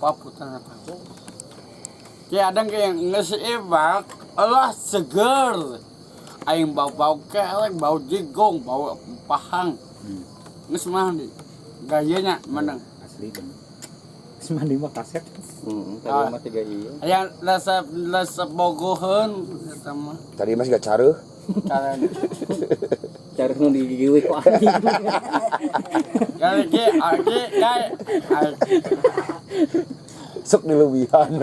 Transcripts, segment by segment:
apa putar apa. Kayak ada yang ngesibak, Allah seger. Aing bau kelek, bau jigong, bau pahang. Nges mah gayanya menang. Asli bener. Semandi mah kaset. Tadi mah 3 iya. Aya rasa bogoheun eta mah. Tadi masih gak careuh. Carana. Cari nu digiwi ku anjing. Kali ge kayak Sok dilebihan.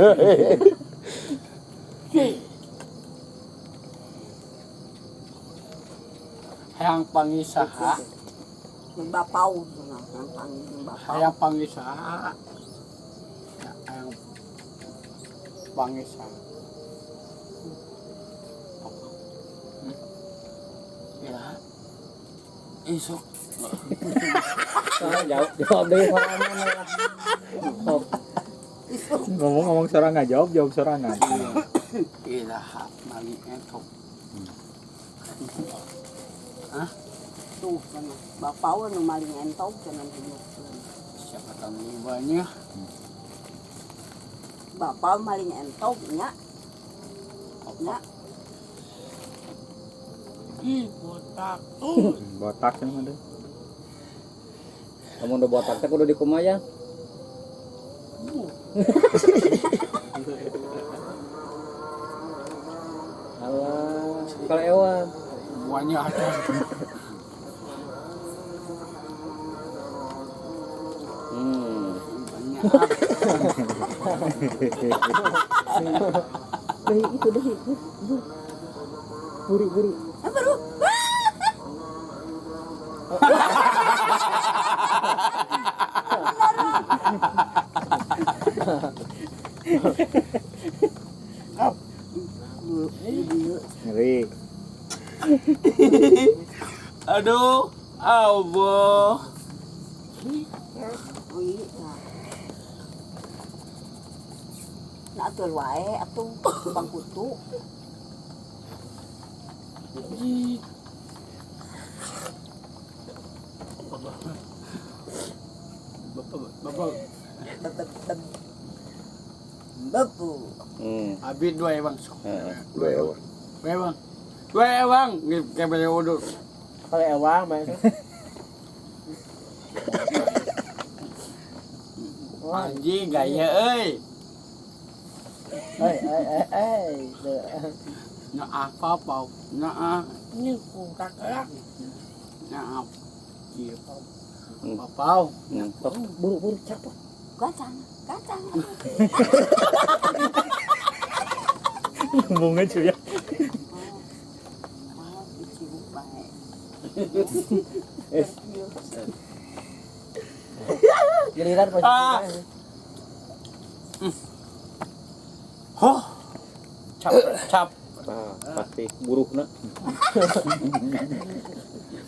hayang pangisaha, Bapau cenah panggil bapau. hayang pangisaha. Ya, hayang pangisaha. Ya. Isuk. Jawab deui sorangan. Ngomong sorangan jawab sorangan. Iraha mali entok. Hah? Tuh cenah bapau nu maling entok cenah hidup. Siapa tahu ibanya? Bapau maling entok nya. Nya Ih, botak. Botak kan ada. Kamu udah botak teh kudu dikumayan. Alah, kalau ewan. Semuanya ada. Banyak. Itu deh. Buru. baru Ngeri. Aduh, Allah. nak atur wae atuh bang kutu. Bapak. Bebu. Abi dua ya bang. Dua ya, Bang. Dua ya bang. Kayak banyak udah. Kalau ewang mah. Anjing gaya euy. Nak apa pau? Nak ini kurak kerak. Nak iya pau. Pau. Buru capek. Kacang. Ngomongnya cuy ya. Sibuk bae. Giliran posisi. Huh. Cap. Pasti burukna.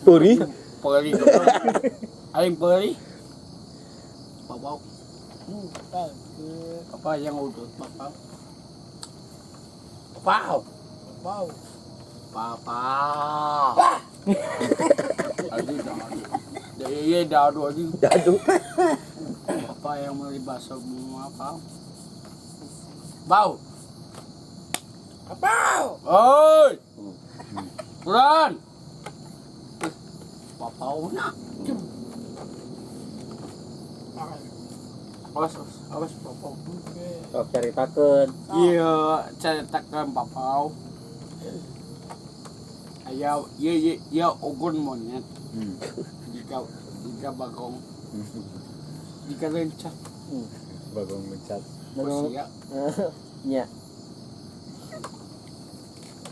Turi. Peri. Aing peri. Pau. Apa yang udah pau? Papa. Aduh, dadu. Apa yang mau dibahas semua apa? Bau. Oi. Puran. Papau nak. Awas papau. Sok caritakeun. Iya, ceritakan papau. Ayah, ya ogun monyet. Jika bagong. Jika lencah. Bagong mencat. Usia. Nya.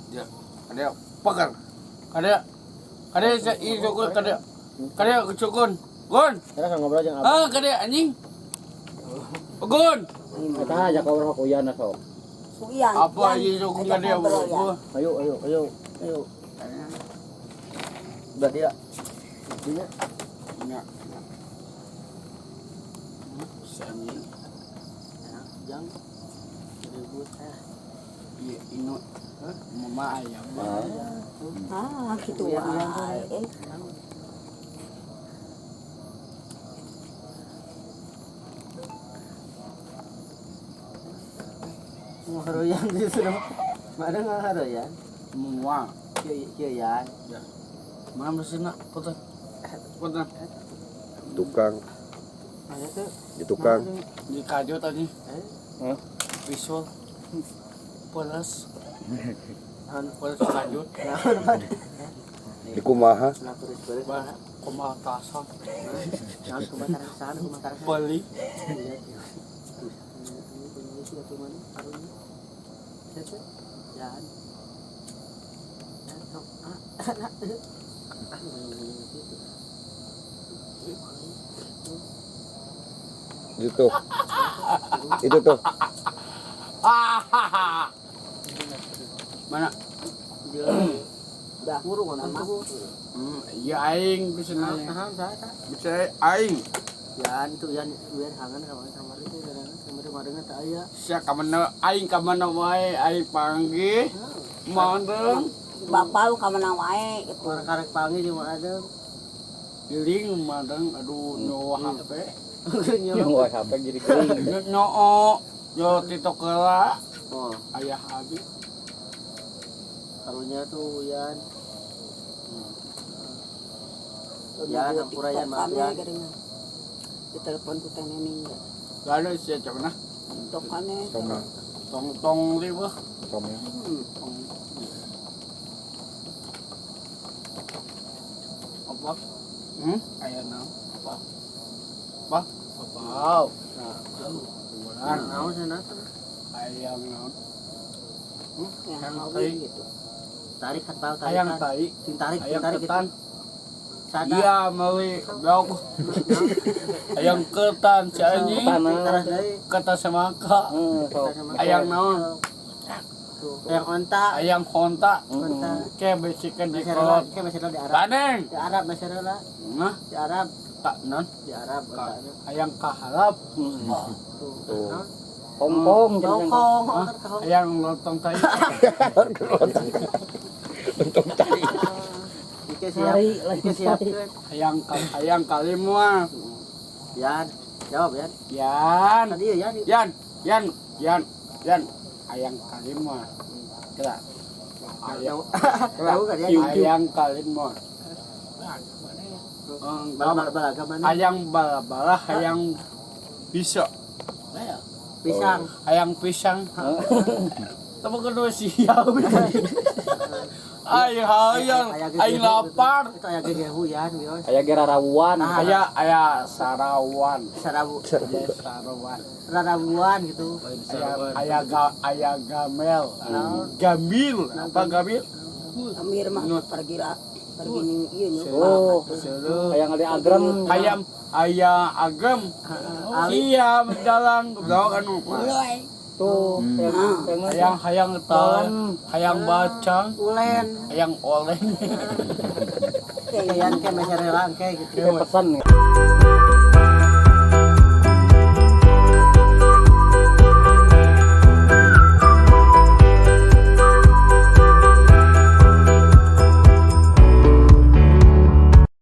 Ya, ada pagar. Kada itu gun kada cukun. Gun. Terus ngobrol jeung abang. Kada anjing. Gun. Eta aja ka urang kuyana sok. Suyan. Apa aja cukun kada gua. Ayo. Udah tidak. Ini Nya. Sami. Yang ribut iya ino. Mama ayam. Gitu wae. haroyan gitu dong. Mana nggak haroyan? Semua. Kieu yan. Mana mesinnya? Putar. Putar. Tukang, Mana tuh? di tukang. Di kadio tadi. Hah? Visual. Polas. Naon Polas kadio. Di kumaha. beres-beres. Bah, kumatasan. Naon kumataran sana kumataran. Peli. Ini sih atuh mana? Haroyan. Siapa? Yan. Itu tuh. Itu tuh. Ah, mana? Dah ngurung nama. Ya aing bisa nanya. Nahan saya. Bisa aing. Yan itu yan hangan kamar itu kemarin tak aya. Sia kamana aing kamana wae aing panggih. Mandeng Bapak ka mana wae itu. Karek panggil di mana ada. giling mandeng aduh nyawa HP. Yang gua HP jadi kering. Nyoo yo titokela Oh, ayah abi. karunya tuh yan. Ya, hampura yan, maaf yan. Di telepon ku teh nening ya. Lalu sia cemana Tokane. Sama tong riweuh. sama. Apa? Aya naon? Apa? Apa? Bulan Naon sana? ayam naon? Yang mau tai. gitu. Tarik hatau tarik. Ayam tai, Tin tarik ayam gitu. ketan. Sada. Iya, meuli blog. Ayam ketan si anjing. Taras deui. Kata semangka. Ayam naon? Yang onta. Ayam konta. Onta. Ke bisikan di Masyarakat, kolot. kayak masyarakat di Arab. Raneng. Di Arab masyarakat. Nah, Di Arab. tak non. Di Arab. Ayam kahalap. Tuh. Hongkong Hongkong. Ayam lontong tai. Untung tai. Ike siap. Ike siap. Ayam kalimua. Yan. Jawab Yan. Yan. Tadi ya Yan. Yan. Ayam kalimua. Kira. Ayam. Tahu kan ya? Ayam kalimua. Balaga mana? Ayam bala-bala, ayam pisang. Pisang. Ayam pisang. Tapi kedua siap. Ayam lapar. Itu ayah gede huyan, bios. Aya gerarawan. Ayah sarawan. Sarabu, Ayah sarawan. rarabuan gitu. Ayah gamel. Gambil. Apa gambil? Amir mah pergi ning ieu nya. Oh, Seru. aya ngade agrem. Ayah agam. Iya, dalang gawa anu. Tuh, Hayang tan, hayang bacang, Ulen. hayang oleng. Kayak yan kayak masyarakat kayak gitu. Pesan nih.